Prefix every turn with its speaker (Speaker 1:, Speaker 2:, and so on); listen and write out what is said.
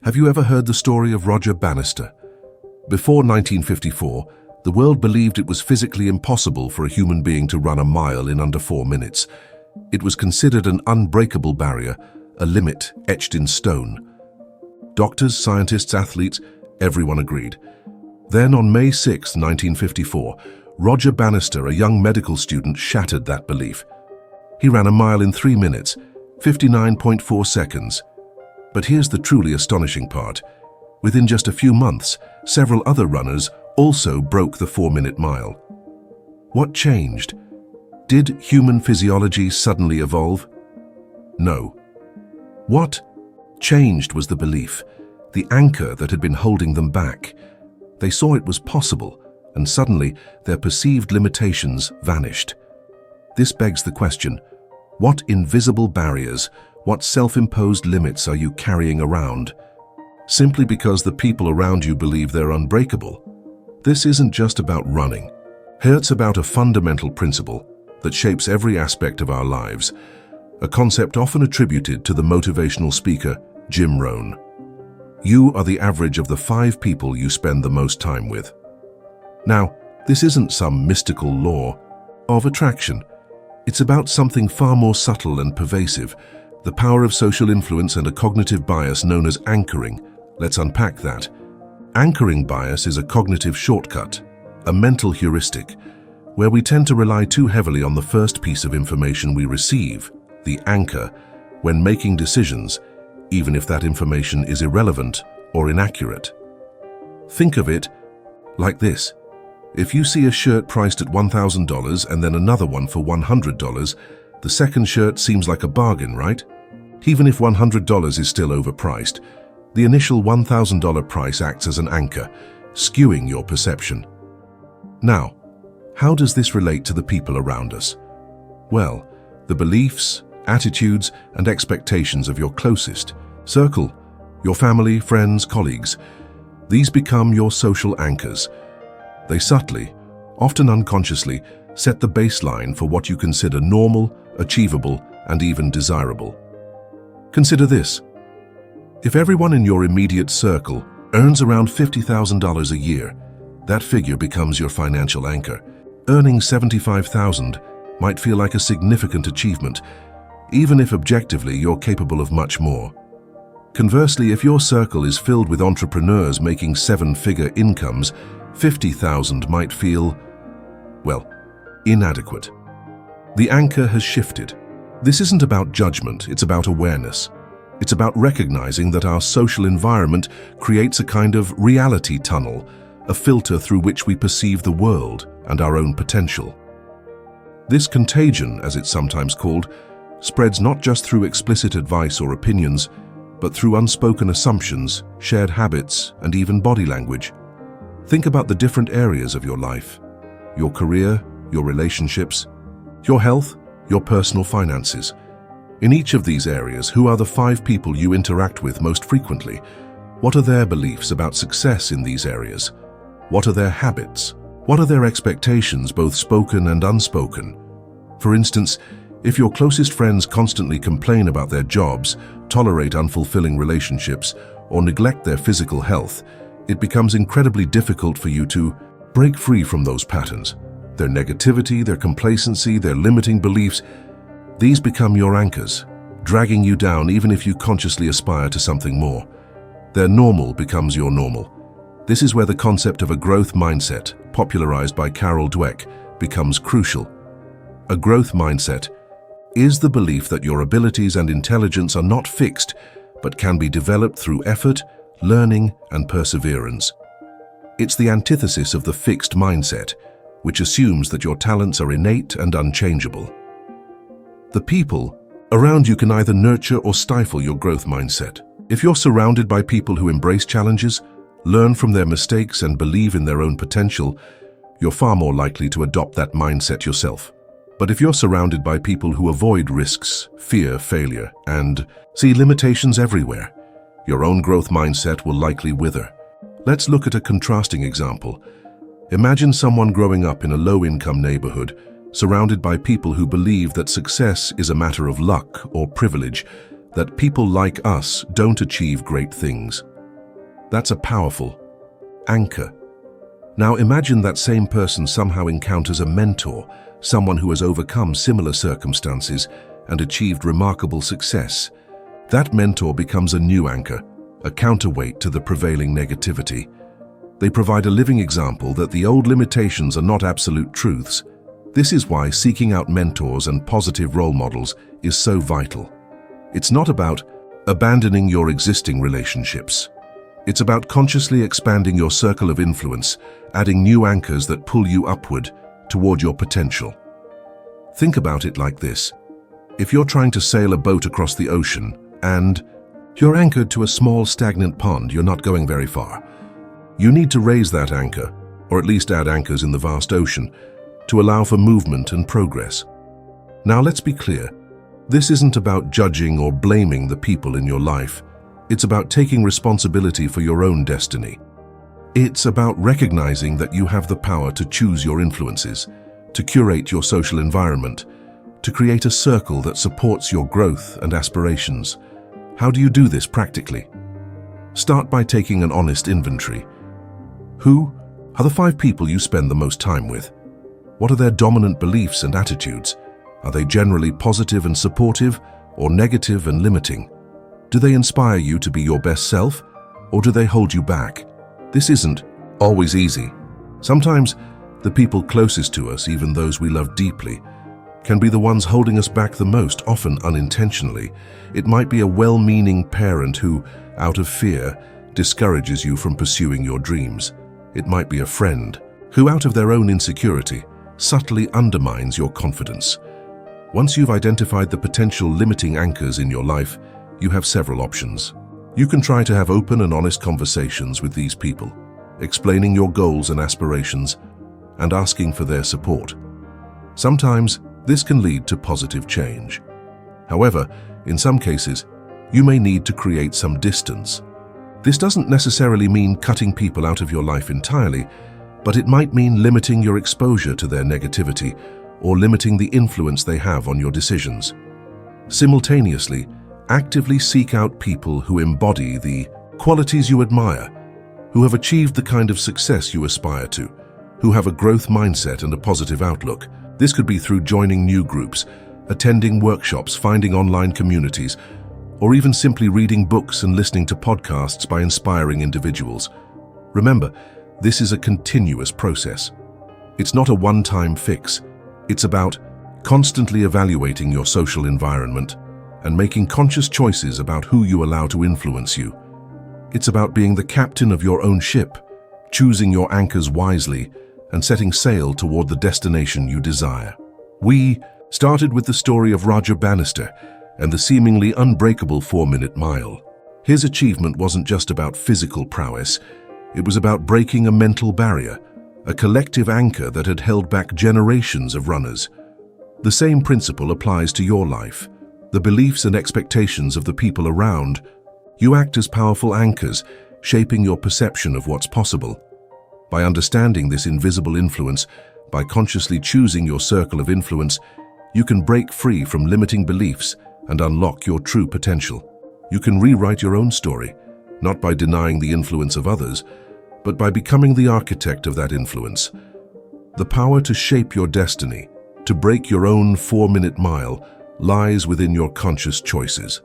Speaker 1: Have you ever heard the story of Roger Bannister? Before 1954, the world believed it was physically impossible for a human being to run a mile in under 4 minutes. It was considered an unbreakable barrier, a limit etched in stone. Doctors, scientists, athletes, everyone agreed. Then on May 6, 1954, Roger Bannister, a young medical student, shattered that belief. He ran a mile in 3 minutes, 59.4 seconds. But here's the truly astonishing part. Within just a few months, several other runners also broke the 4-minute mile. What changed? Did human physiology suddenly evolve? No. What changed was the belief, the anchor that had been holding them back. They saw it was possible, and suddenly their perceived limitations vanished. This begs the question, what invisible barriers, what self-imposed limits are you carrying around? Simply because the people around you believe they're unbreakable. This isn't just about running. It's about a fundamental principle that shapes every aspect of our lives, a concept often attributed to the motivational speaker Jim Rohn. You are the average of the 5 people you spend the most time with. Now, this isn't some mystical law of attraction. It's about something far more subtle and pervasive, the power of social influence and a cognitive bias known as anchoring. Let's unpack that. Anchoring bias is a cognitive shortcut, a mental heuristic, where we tend to rely too heavily on the first piece of information we receive, the anchor, when making decisions, even if that information is irrelevant or inaccurate. Think of it like this. If you see a shirt priced at $1,000 and then another one for $100, the second shirt seems like a bargain, right? Even if $100 is still overpriced, the initial $1,000 price acts as an anchor, skewing your perception. Now, how does this relate to the people around us? Well, the beliefs, attitudes, and expectations of your closest circle, your family, friends, colleagues, these become your social anchors. They subtly, often unconsciously, set the baseline for what you consider normal, achievable, and even desirable. Consider this. If everyone in your immediate circle earns around $50,000 a year, that figure becomes your financial anchor. Earning $75,000 might feel like a significant achievement, even if objectively you're capable of much more. Conversely, if your circle is filled with entrepreneurs making 7-figure incomes, $50,000 might feel, well, inadequate. The anchor has shifted. This isn't about judgment, it's about awareness. It's about recognizing that our social environment creates a kind of reality tunnel, a filter through which we perceive the world and our own potential. This contagion, as it's sometimes called, spreads not just through explicit advice or opinions, but through unspoken assumptions, shared habits, and even body language. Think about the different areas of your life, your career, your relationships, your health, your personal finances. In each of these areas, who are the 5 people you interact with most frequently? What are their beliefs about success in these areas? What are their habits? What are their expectations, both spoken and unspoken? For instance, if your closest friends constantly complain about their jobs, tolerate unfulfilling relationships, or neglect their physical health, it becomes incredibly difficult for you to break free from those patterns. Their negativity, their complacency, their limiting beliefs, these become your anchors, dragging you down even if you consciously aspire to something more. Their normal becomes your normal. This is where the concept of a growth mindset, popularized by Carol Dweck, becomes crucial. A growth mindset is the belief that your abilities and intelligence are not fixed, but can be developed through effort, learning, and perseverance. It's the antithesis of the fixed mindset, which assumes that your talents are innate and unchangeable. The people around you can either nurture or stifle your growth mindset. If you're surrounded by people who embrace challenges, learn from their mistakes, and believe in their own potential, you're far more likely to adopt that mindset yourself. But if you're surrounded by people who avoid risks, fear failure, and see limitations everywhere, your own growth mindset will likely wither. Let's look at a contrasting example. Imagine someone growing up in a low-income neighborhood, surrounded by people who believe that success is a matter of luck or privilege, that people like us don't achieve great things. That's a powerful anchor. Now imagine that same person somehow encounters a mentor, someone who has overcome similar circumstances and achieved remarkable success. That mentor becomes a new anchor, a counterweight to the prevailing negativity. They provide a living example that the old limitations are not absolute truths. This is why seeking out mentors and positive role models is so vital. It's not about abandoning your existing relationships. It's about consciously expanding your circle of influence, adding new anchors that pull you upward toward your potential. Think about it like this. If you're trying to sail a boat across the ocean and you're anchored to a small stagnant pond, you're not going very far. You need to raise that anchor, or at least add anchors in the vast ocean, to allow for movement and progress. Now let's be clear. This isn't about judging or blaming the people in your life. It's about taking responsibility for your own destiny. It's about recognizing that you have the power to choose your influences, to curate your social environment, to create a circle that supports your growth and aspirations. How do you do this practically? Start by taking an honest inventory. Who are the 5 people you spend the most time with? What are their dominant beliefs and attitudes? Are they generally positive and supportive, or negative and limiting? Do they inspire you to be your best self, or do they hold you back? This isn't always easy. Sometimes the people closest to us, even those we love deeply, can be the ones holding us back the most, often unintentionally. It might be a well-meaning parent who, out of fear, discourages you from pursuing your dreams. It might be a friend who, out of their own insecurity, subtly undermines your confidence. Once you've identified the potential limiting anchors in your life, you have several options. You can try to have open and honest conversations with these people, explaining your goals and aspirations, and asking for their support. Sometimes, this can lead to positive change. However, in some cases, you may need to create some distance. This doesn't necessarily mean cutting people out of your life entirely, but it might mean limiting your exposure to their negativity or limiting the influence they have on your decisions. Simultaneously, actively seek out people who embody the qualities you admire, who have achieved the kind of success you aspire to, who have a growth mindset and a positive outlook. This could be through joining new groups, attending workshops, finding online communities, or even simply reading books and listening to podcasts by inspiring individuals. Remember, this is a continuous process. It's not a one-time fix. It's about constantly evaluating your social environment and making conscious choices about who you allow to influence you. It's about being the captain of your own ship, choosing your anchors wisely, and setting sail toward the destination you desire. We started with the story of Roger Bannister and the seemingly unbreakable 4-minute mile. His achievement wasn't just about physical prowess. It was about breaking a mental barrier, a collective anchor that had held back generations of runners. The same principle applies to your life. The beliefs and expectations of the people around you act as powerful anchors, shaping your perception of what's possible. By understanding this invisible influence, by consciously choosing your circle of influence, you can break free from limiting beliefs and unlock your true potential. You can rewrite your own story, not by denying the influence of others, but by becoming the architect of that influence. The power to shape your destiny, to break your own 4-minute mile, lies within your conscious choices.